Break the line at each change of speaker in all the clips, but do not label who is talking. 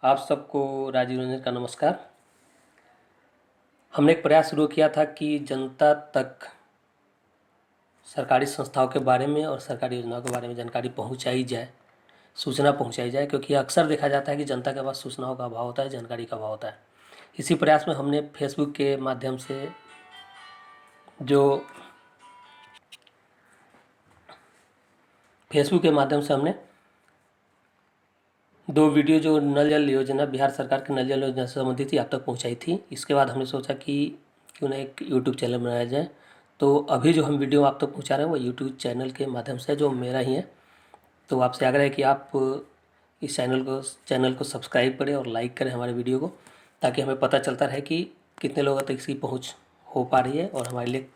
आप सबको राजीव रंजन का नमस्कार। हमने एक प्रयास शुरू किया था कि जनता तक सरकारी संस्थाओं के बारे में और सरकारी योजनाओं के बारे में जानकारी पहुंचाई जाए, सूचना पहुंचाई जाए, क्योंकि अक्सर देखा जाता है कि जनता के पास सूचनाओं का अभाव होता है, जानकारी का अभाव होता है। इसी प्रयास में हमने फेसबुक के माध्यम से हमने 2 वीडियो जो नल जल योजना, बिहार सरकार की नल जल योजना से संबंधित थी, आप तक पहुंचाई थी। इसके बाद हमने सोचा कि क्यों ना एक यूट्यूब चैनल बनाया जाए। तो अभी जो हम वीडियो आप तक पहुंचा रहे हैं वो यूट्यूब चैनल के माध्यम से, जो मेरा ही है। तो आपसे आग्रह है कि आप इस चैनल को सब्सक्राइब करें और लाइक करें हमारे वीडियो को, ताकि हमें पता चलता रहे कि कितने लोगों तक इसकी पहुँच हो पा रही है और हमारे लिए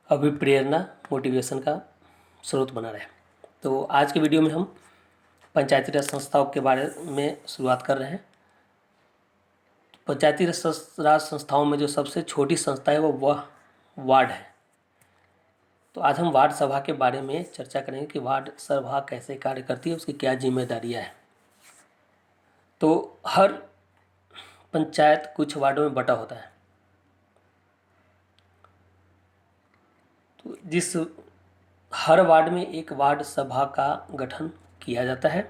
अभिप्रेरणा, मोटिवेशन का स्रोत बना रहे। तो आज के वीडियो में हम पंचायती राज संस्थाओं के बारे में शुरुआत कर रहे हैं। पंचायती राज संस्थाओं में जो सबसे छोटी संस्था है वह वार्ड है। तो आज हम वार्ड सभा के बारे में चर्चा करेंगे कि वार्ड सभा कैसे कार्य करती है, उसकी क्या जिम्मेदारियां हैं। तो हर पंचायत कुछ वार्डों में बटा होता है। तो जिस हर वार्ड में एक वार्ड सभा का गठन किया जाता है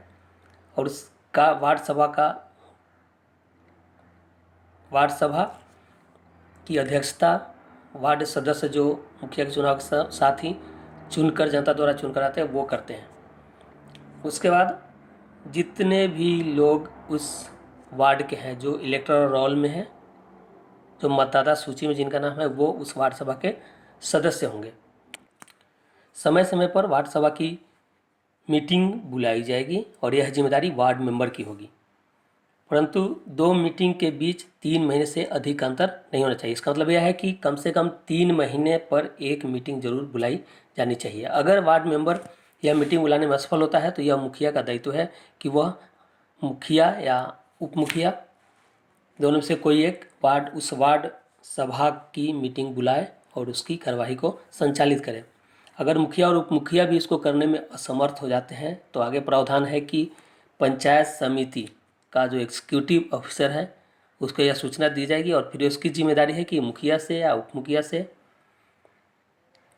और उसका वार्ड सभा की अध्यक्षता वार्ड सदस्य, जो मुखिया के चुनाव के साथ ही चुनकर, जनता द्वारा चुनकर आते हैं, वो करते हैं। उसके बाद जितने भी लोग उस वार्ड के हैं, जो इलेक्टोरल रोल में हैं, जो मतदाता सूची में जिनका नाम है, वो उस वार्ड सभा के सदस्य होंगे। समय समय पर वार्ड सभा की मीटिंग बुलाई जाएगी और यह जिम्मेदारी वार्ड मेंबर की होगी, परंतु 2 मीटिंग के बीच 3 महीने से अधिक अंतर नहीं होना चाहिए। इसका मतलब यह है कि कम से कम 3 महीने पर एक मीटिंग जरूर बुलाई जानी चाहिए। अगर वार्ड मेंबर यह मीटिंग बुलाने में असफल होता है तो यह मुखिया का दायित्व है कि वह मुखिया या उप मुखिया दोनों में से कोई एक उस वार्ड सभा की मीटिंग बुलाए और उसकी कार्यवाही को संचालित करे। अगर मुखिया और उप मुखिया भी इसको करने में असमर्थ हो जाते हैं तो आगे प्रावधान है कि पंचायत समिति का जो एग्जीक्यूटिव ऑफिसर है उसको यह सूचना दी जाएगी और फिर उसकी जिम्मेदारी है कि मुखिया से या उप मुखिया से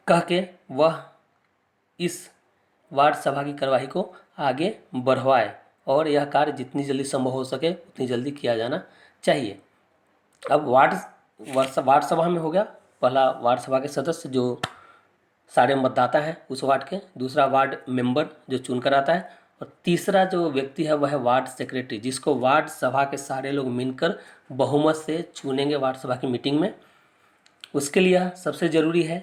कह के वह इस वार्ड सभा की कार्यवाही को आगे बढ़वाए और यह कार्य जितनी जल्दी संभव हो सके उतनी जल्दी किया जाना चाहिए। अब वार्ड सभा में हो गया, पहला वार्ड सभा के सदस्य जो सारे मतदाता हैं उस वार्ड के, दूसरा वार्ड मेंबर जो चुनकर आता है, और तीसरा जो व्यक्ति है वह है वार्ड सेक्रेटरी, जिसको वार्ड सभा के सारे लोग मिलकर बहुमत से चुनेंगे वार्ड सभा की मीटिंग में। उसके लिए सबसे ज़रूरी है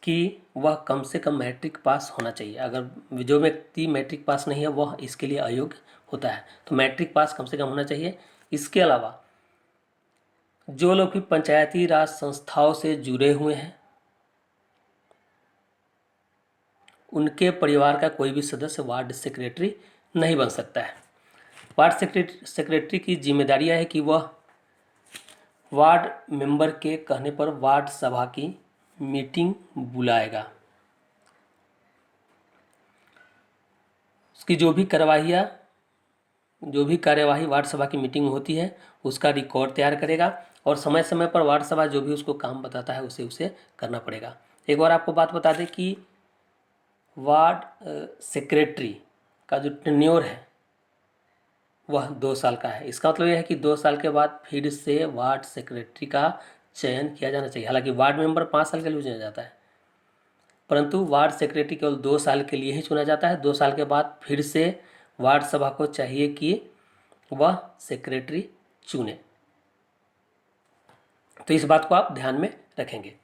कि वह कम से कम मैट्रिक पास होना चाहिए। अगर जो व्यक्ति मैट्रिक पास नहीं है वह इसके लिए अयोग्य होता है, तो मैट्रिक पास कम से कम होना चाहिए। इसके अलावा जो लोग भी पंचायती राज संस्थाओं से जुड़े हुए हैं उनके परिवार का कोई भी सदस्य वार्ड सेक्रेटरी नहीं बन सकता है। वार्ड सेक्रेटरी की जिम्मेदारी है कि वह वार्ड मेंबर के कहने पर वार्ड सभा की मीटिंग बुलाएगा। उसकी जो भी कार्यवाही वार्ड सभा की मीटिंग में होती है उसका रिकॉर्ड तैयार करेगा और समय समय पर वार्ड सभा जो भी उसको काम बताता है उसे करना पड़ेगा। एक बार आपको बात बता दें कि वार्ड सेक्रेटरी का जो टेन्योर है वह 2 साल का है। इसका मतलब यह है कि 2 साल के बाद फिर से वार्ड सेक्रेटरी का चयन किया जाना चाहिए। हालांकि वार्ड मेंबर 5 साल के लिए चुना जाता है, परंतु वार्ड सेक्रेटरी केवल 2 साल के लिए ही चुना जाता है। 2 साल के बाद फिर से वार्ड सभा को चाहिए कि वह सेक्रेटरी चुने। तो इस बात को आप ध्यान में रखेंगे।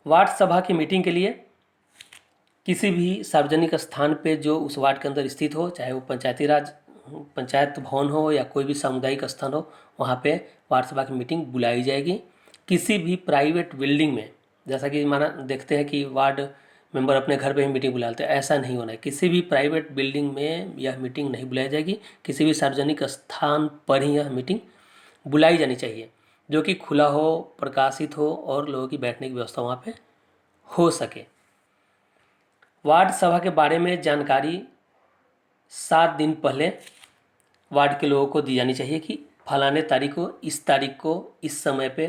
वार्ड सभा की मीटिंग के लिए किसी भी सार्वजनिक स्थान पे जो उस वार्ड के अंदर स्थित हो, चाहे वो पंचायत भवन हो या कोई भी सामुदायिक स्थान हो, वहाँ पे वार्ड सभा की मीटिंग बुलाई जाएगी। किसी भी प्राइवेट बिल्डिंग में, जैसा कि माना देखते हैं कि वार्ड मेंबर अपने घर पे ही मीटिंग बुला लेते हैं, ऐसा नहीं होना है। किसी भी प्राइवेट बिल्डिंग में यह मीटिंग नहीं बुलाई जाएगी। किसी भी सार्वजनिक स्थान पर ही यह मीटिंग बुलाई जानी चाहिए, जो कि खुला हो, प्रकाशित हो और लोगों की बैठने की व्यवस्था वहाँ पे हो सके। वार्ड सभा के बारे में जानकारी 7 दिन पहले वार्ड के लोगों को दी जानी चाहिए कि फलाने तारीख को इस समय पे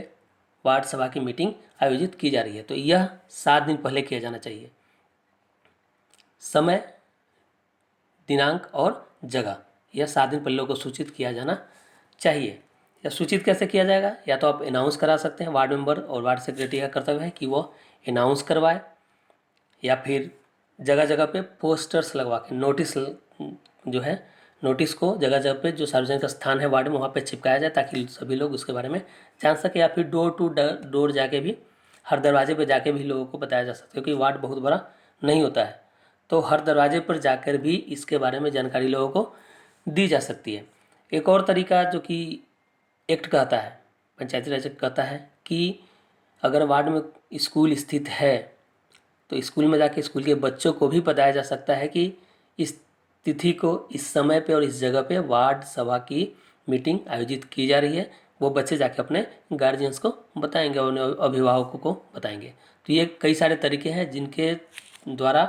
वार्ड सभा की मीटिंग आयोजित की जा रही है। तो यह 7 दिन पहले किया जाना चाहिए। समय, दिनांक और जगह, यह 7 दिन पहले लोगों को सूचित किया जाना चाहिए। या सूचित कैसे किया जाएगा? या तो आप अनाउंस करा सकते हैं, वार्ड मेंबर और वार्ड सेक्रेटरी का कर्तव्य है कि वो अनाउंस करवाए, या फिर जगह जगह पे पोस्टर्स लगवा के जो है नोटिस को जगह जगह पे जो सार्वजनिक स्थान है वार्ड में वहाँ पे चिपकाया जाए, ताकि सभी लोग उसके बारे में जान सके। या फिर डोर टू डोर जाके भी, हर दरवाजे पे जाके भी लोगों को बताया जा सकता है, क्योंकि वार्ड बहुत बड़ा नहीं होता है, तो हर दरवाजे पर जाकर भी इसके बारे में जानकारी लोगों को दी जा सकती है। एक और तरीका जो कि एक्ट कहता है, पंचायती राज एक्ट कहता है कि अगर वार्ड में स्कूल स्थित है तो स्कूल में जाके स्कूल के बच्चों को भी बताया जा सकता है कि इस तिथि को इस समय पे और इस जगह पे वार्ड सभा की मीटिंग आयोजित की जा रही है। वो बच्चे जाके अपने गार्जियंस को बताएंगे और उन्हें अभिभावकों को बताएंगे। तो ये कई सारे तरीके हैं जिनके द्वारा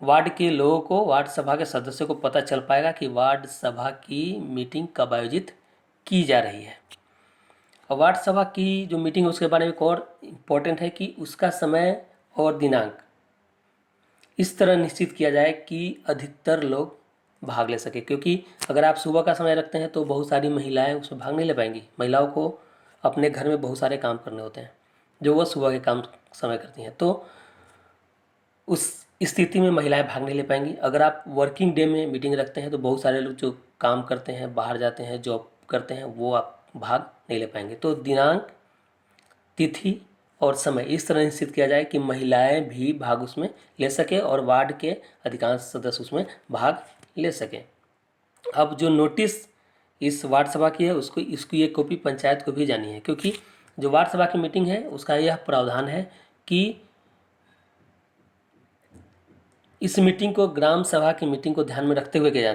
वार्ड के लोगों को, वार्ड सभा के सदस्यों को पता चल पाएगा कि वार्ड सभा की मीटिंग कब आयोजित की जा रही है। और वार्ड सभा की जो मीटिंग है उसके बारे में एक और इम्पोर्टेंट है कि उसका समय और दिनांक इस तरह निश्चित किया जाए कि अधिकतर लोग भाग ले सके, क्योंकि अगर आप सुबह का समय रखते हैं तो बहुत सारी महिलाएं उसमें भाग नहीं ले पाएंगी। महिलाओं को अपने घर में बहुत सारे काम करने होते हैं जो वह सुबह के काम समय करती हैं, तो उस स्थिति में महिलाएं भाग नहीं ले पाएंगी। अगर आप वर्किंग डे में मीटिंग रखते हैं तो बहुत सारे लोग जो काम करते हैं, बाहर जाते हैं, जॉब करते हैं, वो आप भाग नहीं ले पाएंगे। तो दिनांक, तिथि और समय इस तरह निश्चित किया जाए कि महिलाएं भी भाग उसमें ले सके और वार्ड के अधिकांश सदस्य उसमें भाग ले सकें। अब जो नोटिस इस वार्ड सभा की है उसको इसकी एक कॉपी पंचायत को भी जानी है, क्योंकि जो वार्ड सभा की मीटिंग है उसका यह प्रावधान है कि इस मीटिंग को ग्राम सभा की मीटिंग को ध्यान में रखते हुए किया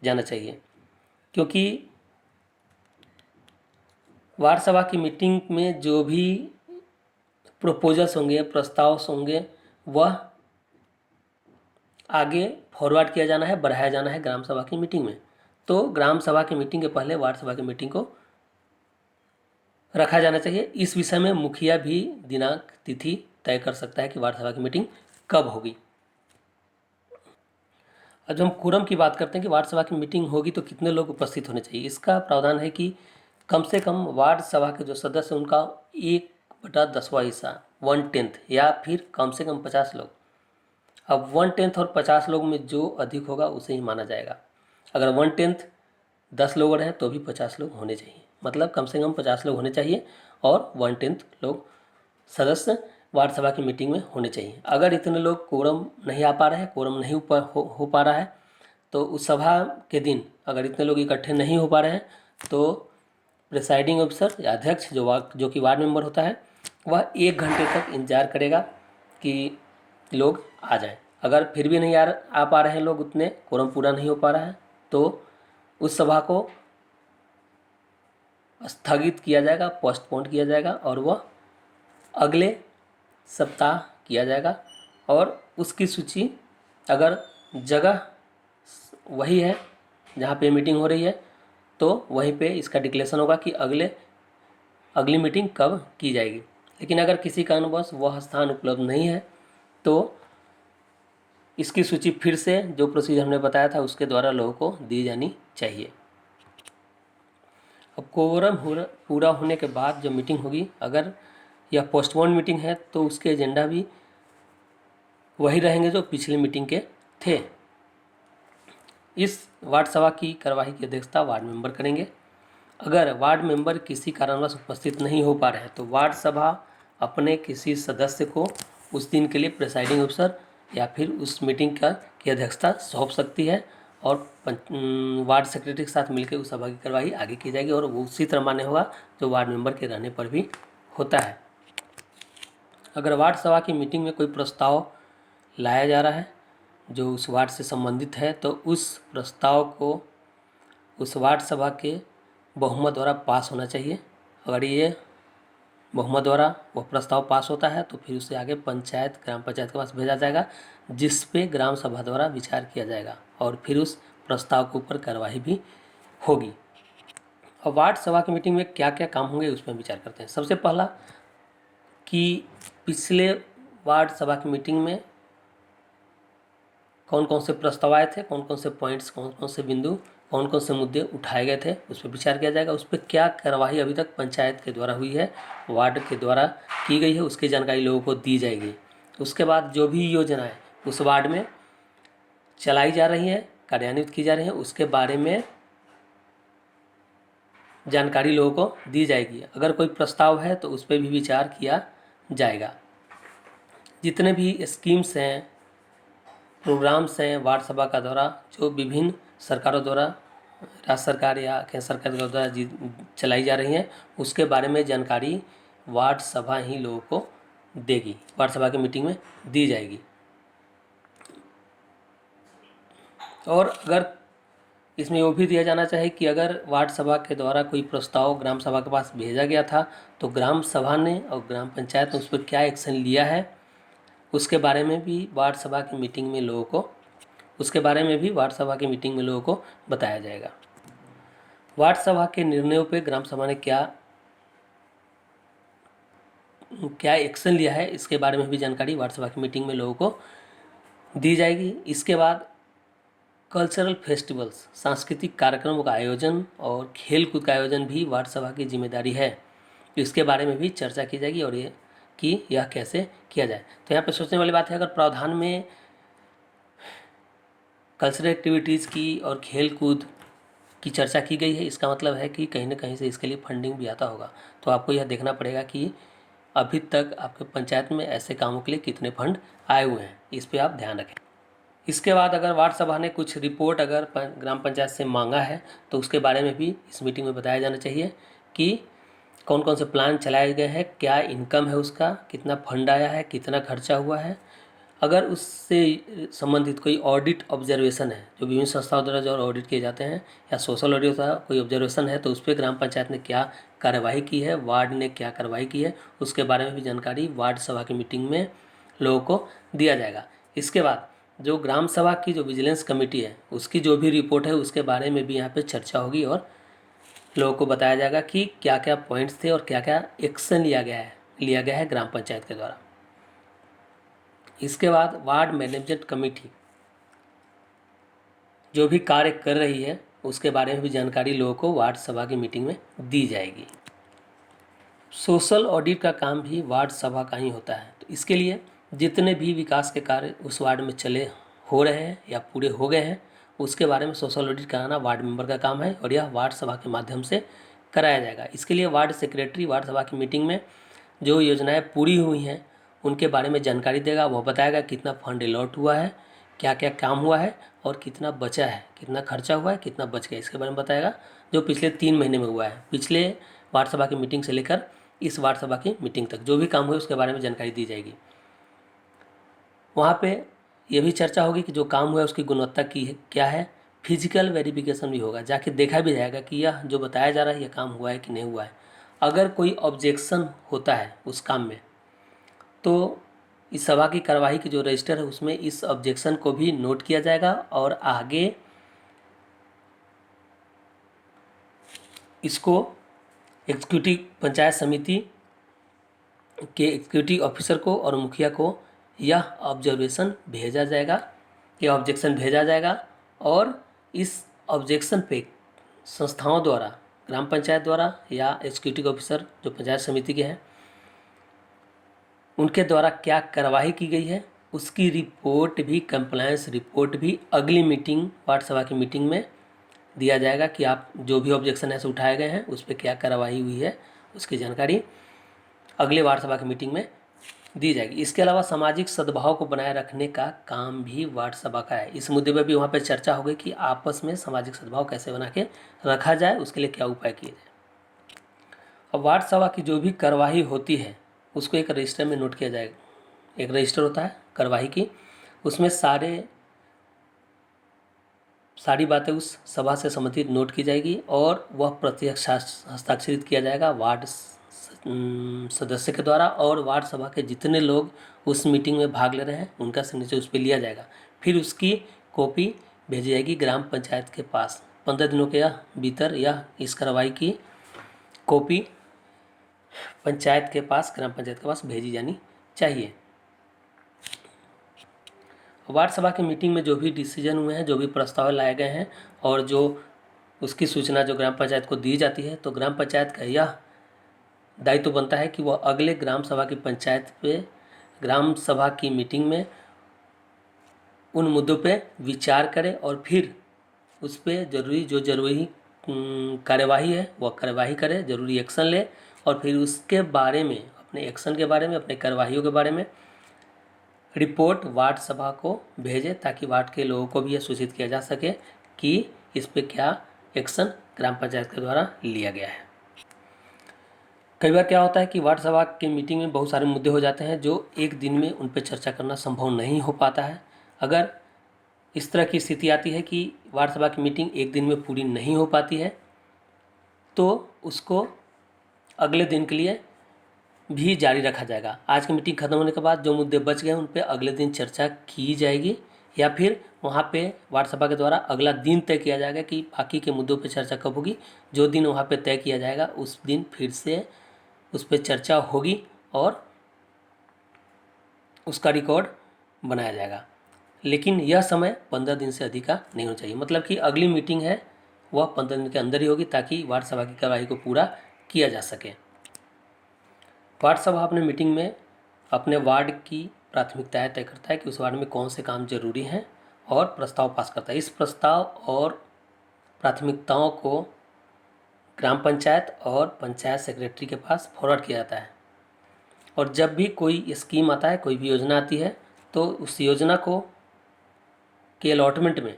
जाना चाहिए, क्योंकि वार्ड सभा की मीटिंग में जो भी प्रपोजल्स होंगे, प्रस्ताव होंगे, वह आगे फॉरवर्ड किया जाना है, बढ़ाया जाना है ग्राम सभा की मीटिंग में। तो ग्राम सभा की मीटिंग के पहले वार्ड सभा की मीटिंग को रखा जाना चाहिए। इस विषय में मुखिया भी दिनांक, तिथि तय कर सकता है कि वार्ड सभा की मीटिंग कब होगी। अब जब हम कोरम की बात करते हैं कि वार्ड सभा की मीटिंग होगी तो कितने लोग उपस्थित होने चाहिए, इसका प्रावधान है कि कम से कम वार्ड सभा के जो सदस्य हैं उनका 1/10वां हिस्सा, 1/10, या फिर कम से कम 50 लोग। अब 1/10 और 50 लोग में जो अधिक होगा उसे ही माना जाएगा। अगर 1/10 10 लोग हैं तो भी 50 लोग होने चाहिए, मतलब कम से कम 50 लोग होने चाहिए और 1/10 लोग सदस्य वार्ड सभा की मीटिंग में होने चाहिए। अगर इतने लोग कोरम नहीं आ पा रहे हैं, कोरम नहीं हो पा रहा है, तो उस सभा के दिन अगर इतने लोग इकट्ठे नहीं हो पा रहे हैं तो प्रिसाइडिंग ऑफिसर या अध्यक्ष जो कि वार्ड मेंबर होता है, वह 1 घंटे तक इंतजार करेगा कि लोग आ जाएं। अगर फिर भी नहीं आ पा रहे हैं लोग, उतने कोरम पूरा नहीं हो पा रहा है, तो उस सभा को स्थगित किया जाएगा, पोस्टपोन किया जाएगा और वह अगले सप्ताह किया जाएगा। और उसकी सूची, अगर जगह वही है जहाँ पे मीटिंग हो रही है तो वहीं पे इसका डिक्लेरेशन होगा कि अगली मीटिंग कब की जाएगी। लेकिन अगर किसी कारणवश वह स्थान उपलब्ध नहीं है तो इसकी सूची फिर से जो प्रोसीजर हमने बताया था उसके द्वारा लोगों को दी जानी चाहिए। अब कोरम पूरा होने के बाद जो मीटिंग होगी, अगर यह पोस्टपोन मीटिंग है तो उसके एजेंडा भी वही रहेंगे जो पिछली मीटिंग के थे। इस वार्ड सभा की कार्यवाही की अध्यक्षता वार्ड मेंबर करेंगे। अगर वार्ड मेंबर किसी कारणवश उपस्थित नहीं हो पा रहे हैं तो वार्ड सभा अपने किसी सदस्य को उस दिन के लिए प्रिसाइडिंग ऑफिसर या फिर उस मीटिंग की अध्यक्षता सौंप सकती है और वार्ड सेक्रेटरी के साथ मिलकर उस सभा की कार्यवाही आगे की जाएगी और वो उसी तरह मान्य होगा जो वार्ड मेंबर के रहने पर भी होता है। अगर वार्ड सभा की मीटिंग में कोई प्रस्ताव लाया जा रहा है जो उस वार्ड से संबंधित है तो उस प्रस्ताव को उस वार्ड सभा के बहुमत द्वारा पास होना चाहिए। अगर ये बहुमत द्वारा वह प्रस्ताव पास होता है तो फिर उसे आगे ग्राम पंचायत के पास भेजा जाएगा, जिस पे ग्राम सभा द्वारा विचार किया जाएगा और फिर उस प्रस्ताव के ऊपर कार्यवाही भी होगी। और वार्ड सभा की मीटिंग में क्या क्या काम होंगे उस पर विचार करते हैं। सबसे पहला कि पिछले वार्ड सभा की मीटिंग में कौन कौन से प्रस्ताव आए थे, कौन कौन से पॉइंट्स, कौन कौन से बिंदु, कौन कौन से मुद्दे उठाए गए थे, उस पर विचार किया जाएगा। उस पर क्या कार्यवाही अभी तक पंचायत के द्वारा हुई है, वार्ड के द्वारा की गई है, उसकी जानकारी लोगों को दी जाएगी। उसके बाद जो भी योजनाएं उस वार्ड में चलाई जा रही हैं, कार्यान्वित की जा रही हैं, उसके बारे में जानकारी लोगों को दी जाएगी। अगर कोई प्रस्ताव है तो उस पर भी विचार किया जाएगा। जितने भी स्कीम्स हैं, प्रोग्राम्स हैं वार्ड सभा का द्वारा, जो विभिन्न सरकारों द्वारा, राज्य सरकार या केंद्र सरकार के द्वारा चलाई जा रही हैं, उसके बारे में जानकारी वार्ड सभा ही लोगों को देगी, वार्ड सभा की मीटिंग में दी जाएगी। और अगर इसमें वो भी दिया जाना चाहिए कि अगर वार्ड सभा के द्वारा कोई प्रस्ताव ग्राम सभा के पास भेजा गया था तो ग्राम सभा ने और ग्राम पंचायत ने उस पर क्या एक्शन लिया है, उसके बारे में भी वार्ड सभा की मीटिंग में लोगों को बताया जाएगा। वार्ड सभा के निर्णयों पर ग्राम सभा ने क्या एक्शन लिया है, इसके बारे में भी जानकारी वार्ड सभा की मीटिंग में लोगों को दी जाएगी। इसके बाद कल्चरल फेस्टिवल्स, सांस्कृतिक कार्यक्रमों का आयोजन और खेल कूद का आयोजन भी वार्ड सभा की जिम्मेदारी है। इसके बारे में भी चर्चा की जाएगी और यह कैसे किया जाए। तो यहाँ पे सोचने वाली बात है, अगर प्रावधान में कल्चरल एक्टिविटीज़ की और खेल कूद की चर्चा की गई है, इसका मतलब है कि कहीं ना कहीं से इसके लिए फंडिंग भी आता होगा। तो आपको यह देखना पड़ेगा कि अभी तक आपके पंचायत में ऐसे कामों के लिए कितने फंड आए हुए हैं, इस पर आप ध्यान रखें। इसके बाद अगर वार्ड सभा ने कुछ रिपोर्ट अगर ग्राम पंचायत से मांगा है तो उसके बारे में भी इस मीटिंग में बताया जाना चाहिए कि कौन कौन से प्लान चलाए गए हैं, क्या इनकम है उसका, कितना फंड आया है, कितना खर्चा हुआ है। अगर उससे संबंधित कोई ऑडिट ऑब्जर्वेशन है, जो विभिन्न संस्थाओं द्वारा जो ऑडिट किए जाते हैं, या सोशल ऑडिट का कोई ऑब्जर्वेशन है, तो उस पर ग्राम पंचायत ने क्या कार्यवाही की है, वार्ड ने क्या कार्रवाई की है, उसके बारे में भी जानकारी वार्ड सभा की मीटिंग में लोगों को दिया जाएगा। इसके बाद जो ग्राम सभा की जो विजिलेंस कमेटी है, उसकी जो भी रिपोर्ट है, उसके बारे में भी यहाँ पे चर्चा होगी और लोगों को बताया जाएगा कि क्या क्या पॉइंट्स थे और क्या क्या एक्शन लिया गया है ग्राम पंचायत के द्वारा। इसके बाद वार्ड मैनेजमेंट कमेटी जो भी कार्य कर रही है, उसके बारे में भी जानकारी लोगों को वार्ड सभा की मीटिंग में दी जाएगी। सोशल ऑडिट का काम भी वार्ड सभा का ही होता है। तो इसके लिए जितने भी विकास के कार्य उस वार्ड में हो रहे हैं या पूरे हो गए हैं, उसके बारे में सोशल ऑडिट कराना वार्ड मेंबर का काम है और यह वार्ड सभा के माध्यम से कराया जाएगा। इसके लिए वार्ड सेक्रेटरी वार्ड सभा की मीटिंग में जो योजनाएं पूरी हुई हैं उनके बारे में जानकारी देगा। वह बताएगा कितना फंड अलॉट हुआ है, क्या क्या काम हुआ है और कितना बचा है, कितना खर्चा हुआ है, कितना बच गया, इसके बारे में बताएगा। जो पिछले 3 महीने में हुआ है, पिछले वार्ड सभा की मीटिंग से लेकर इस वार्ड सभा की मीटिंग तक जो भी काम हुए उसके बारे में जानकारी दी जाएगी। वहाँ पे ये भी चर्चा होगी कि जो काम हुआ है उसकी गुणवत्ता की है क्या है। फिजिकल वेरिफिकेशन भी होगा, जाके देखा भी जाएगा कि यह जो बताया जा रहा है यह काम हुआ है कि नहीं हुआ है। अगर कोई ऑब्जेक्शन होता है उस काम में तो इस सभा की कार्यवाही की जो रजिस्टर है उसमें इस ऑब्जेक्शन को भी नोट किया जाएगा और आगे इसको एग्जीक्यूटिव पंचायत समिति के एग्जीक्यूटिव ऑफिसर को और मुखिया को यह ऑब्जर्वेशन भेजा जाएगा, यह ऑब्जेक्शन भेजा जाएगा और इस ऑब्जेक्शन पे संस्थाओं द्वारा, ग्राम पंचायत द्वारा या एग्जीक्यूटिव ऑफिसर जो पंचायत समिति के हैं उनके द्वारा क्या कार्रवाई की गई है उसकी रिपोर्ट भी, कंप्लायंस रिपोर्ट भी अगली मीटिंग वार्ड सभा की मीटिंग में दिया जाएगा कि आप जो भी ऑब्जेक्शन ऐसे उठाए गए हैं उस पर क्या कार्रवाई हुई है, उसकी जानकारी अगले वार्ड सभा की मीटिंग में दी जाएगी। इसके अलावा सामाजिक सद्भाव को बनाए रखने का काम भी वार्ड सभा का है। इस मुद्दे पर भी वहाँ पर चर्चा होगी कि आपस में सामाजिक सद्भाव कैसे बना के रखा जाए, उसके लिए क्या उपाय किए जाए। और वार्ड सभा की जो भी कार्यवाही होती है उसको एक रजिस्टर में नोट किया जाएगा। एक रजिस्टर होता है कार्यवाही की, उसमें सारी बातें उस सभा से संबंधित नोट की जाएगी और वह प्रत्यक्ष हस्ताक्षरित किया जाएगा वार्ड सदस्य के द्वारा और वार्ड सभा के जितने लोग उस मीटिंग में भाग ले रहे हैं उनका सिग्नेचर उस पर लिया जाएगा। फिर उसकी कॉपी भेजी जाएगी ग्राम पंचायत के पास। 15 दिनों के भीतर यह इस कार्रवाई की कॉपी पंचायत के पास, ग्राम पंचायत के पास भेजी जानी चाहिए। वार्ड सभा की मीटिंग में जो भी डिसीजन हुए हैं, जो भी प्रस्ताव लाए गए हैं और जो उसकी सूचना जो ग्राम पंचायत को दी जाती है, तो ग्राम पंचायत का यह दायित्व तो बनता है कि वह अगले ग्राम सभा की पंचायत पे ग्राम सभा की मीटिंग में उन मुद्दों पे विचार करे और फिर उस पर जरूरी कार्यवाही है वह कार्यवाही करे, जरूरी एक्शन ले और फिर उसके बारे में, अपने एक्शन के बारे में, अपने कार्यवाहियों के बारे में रिपोर्ट वार्ड सभा को भेजे, ताकि वार्ड के लोगों को भी यह सूचित किया जा सके कि इस पे क्या एक्शन ग्राम पंचायत के द्वारा लिया गया है। कई बार क्या होता है कि वार्ड सभा की मीटिंग में बहुत सारे मुद्दे हो जाते हैं जो एक दिन में उन पर चर्चा करना संभव नहीं हो पाता है। अगर इस तरह की स्थिति आती है कि वार्ड सभा की मीटिंग एक दिन में पूरी नहीं हो पाती है, तो उसको अगले दिन के लिए भी जारी रखा जाएगा। आज की मीटिंग खत्म होने के बाद जो मुद्दे बच गए उन पर अगले दिन चर्चा की जाएगी, या फिर वहाँ पे वार्ड सभा के द्वारा अगला दिन तय किया जाएगा कि बाकी के मुद्दों पे चर्चा कब होगी। जो दिन वहाँ पे तय किया जाएगा उस दिन फिर से उस पर चर्चा होगी और उसका रिकॉर्ड बनाया जाएगा। लेकिन यह समय 15 दिन से अधिक का नहीं होना चाहिए। मतलब कि अगली मीटिंग है वह 15 दिन के अंदर ही होगी, ताकि वार्ड सभा की कार्यवाही को पूरा किया जा सके। वार्ड सभा अपने मीटिंग में अपने वार्ड की प्राथमिकताएं तय करता है कि उस वार्ड में कौन से काम जरूरी हैं और प्रस्ताव पास करता है। इस प्रस्ताव और प्राथमिकताओं को ग्राम पंचायत और पंचायत सेक्रेटरी के पास फॉरवर्ड किया जाता है। और जब भी कोई स्कीम आता है, कोई भी योजना आती है, तो उस योजना को के अलॉटमेंट में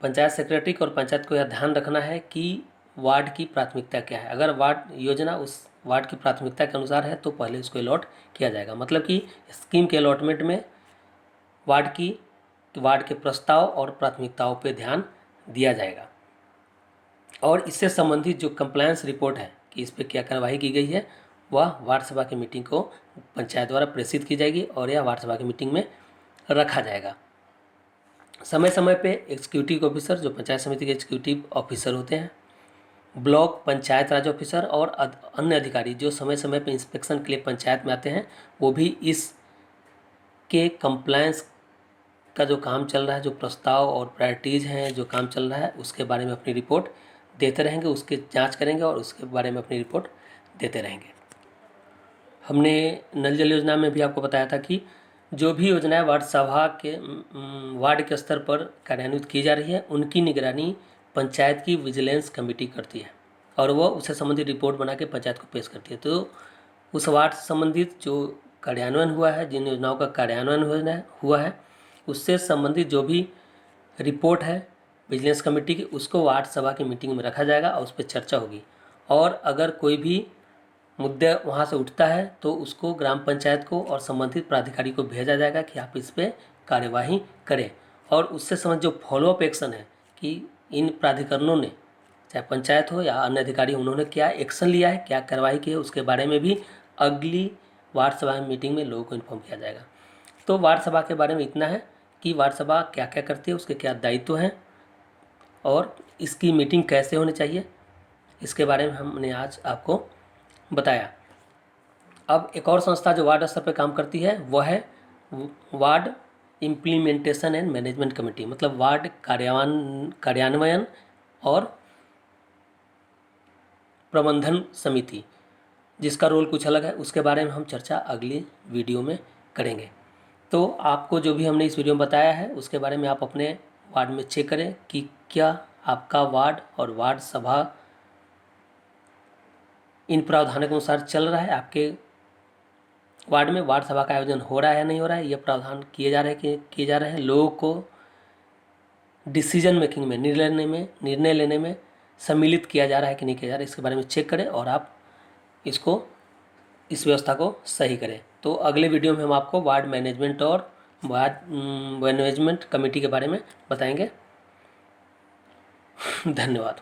पंचायत सेक्रेटरी और पंचायत को यह ध्यान रखना है कि वार्ड की प्राथमिकता क्या है। अगर वार्ड योजना उस वार्ड की प्राथमिकता के अनुसार है तो पहले उसको अलॉट किया जाएगा। मतलब कि स्कीम के अलॉटमेंट में वार्ड के प्रस्ताव और प्राथमिकताओं पर ध्यान दिया जाएगा। और इससे संबंधित जो कंप्लायंस रिपोर्ट है कि इस पर क्या कार्रवाई की गई है, वह वार्ड सभा की मीटिंग को पंचायत द्वारा प्रेषित की जाएगी और यह वार्ड सभा की मीटिंग में रखा जाएगा। समय समय पे एग्जीक्यूटिव ऑफिसर, जो पंचायत समिति के एग्जीक्यूटिव ऑफिसर होते हैं, ब्लॉक पंचायत राज ऑफिसर और अन्य अधिकारी जो समय समय पे इंस्पेक्शन के लिए पंचायत में आते हैं, वो भी इस के कंप्लायंस का जो काम चल रहा है, जो प्रस्ताव और प्रायोरिटीज़ हैं, जो काम चल रहा है, उसके बारे में अपनी रिपोर्ट देते रहेंगे, उसकी जांच करेंगे और उसके बारे में अपनी रिपोर्ट देते रहेंगे। हमने नल जल योजना में भी आपको बताया था कि जो भी योजनाएं वार्ड के स्तर पर कार्यान्वित की जा रही है, उनकी निगरानी पंचायत की विजिलेंस कमेटी करती है और वह उससे संबंधित रिपोर्ट बना के पंचायत को पेश करती है। तो उस वार्ड से संबंधित जो कार्यान्वयन हुआ है, जिन योजनाओं का कार्यान्वयन हुआ है, उससे संबंधित जो भी रिपोर्ट है विजिलेंस कमेटी की, उसको वार्ड सभा की मीटिंग में रखा जाएगा और उस पर चर्चा होगी। और अगर कोई भी मुद्दे वहाँ से उठता है तो उसको ग्राम पंचायत को और संबंधित प्राधिकारी को भेजा जाएगा कि आप इस पर कार्यवाही करें। और उससे संबंधित जो फॉलोअप एक्शन है कि इन प्राधिकरणों ने, चाहे पंचायत हो या अन्य अधिकारी, उन्होंने क्या एक्शन लिया है, क्या कार्रवाई की है, उसके बारे में भी अगली वार्ड सभा मीटिंग में लोगों को इन्फॉर्म किया जाएगा। तो वार्ड सभा के बारे में इतना है कि वार्ड सभा क्या क्या करती है, उसके क्या दायित्व हैं और इसकी मीटिंग कैसे होनी चाहिए, इसके बारे में हमने आज आपको बताया। अब एक और संस्था जो वार्ड स्तर पर काम करती है वह है ward implementation and management committee, मतलब वार्ड कार्यान्वयन और प्रबंधन समिति, जिसका रोल कुछ अलग है। उसके बारे में हम चर्चा अगली वीडियो में करेंगे। तो आपको जो भी हमने इस वीडियो में बताया है उसके बारे में आप अपने वार्ड में चेक करें कि क्या आपका वार्ड और वार्ड सभा इन प्रावधानों के अनुसार चल रहा है। आपके वार्ड में वार्ड सभा का आयोजन हो रहा है या नहीं हो रहा है, ये प्रावधान किए जा रहे हैं। लोगों को डिसीजन मेकिंग में, निर्णय लेने में सम्मिलित किया जा रहा है कि नहीं किया जा रहा है, इसके बारे में चेक करें और आप इस व्यवस्था को सही करें। तो अगले वीडियो में हम आपको वार्ड मैनेजमेंट और वार्ड मैनेजमेंट कमेटी के बारे में बताएंगे। धन्यवाद।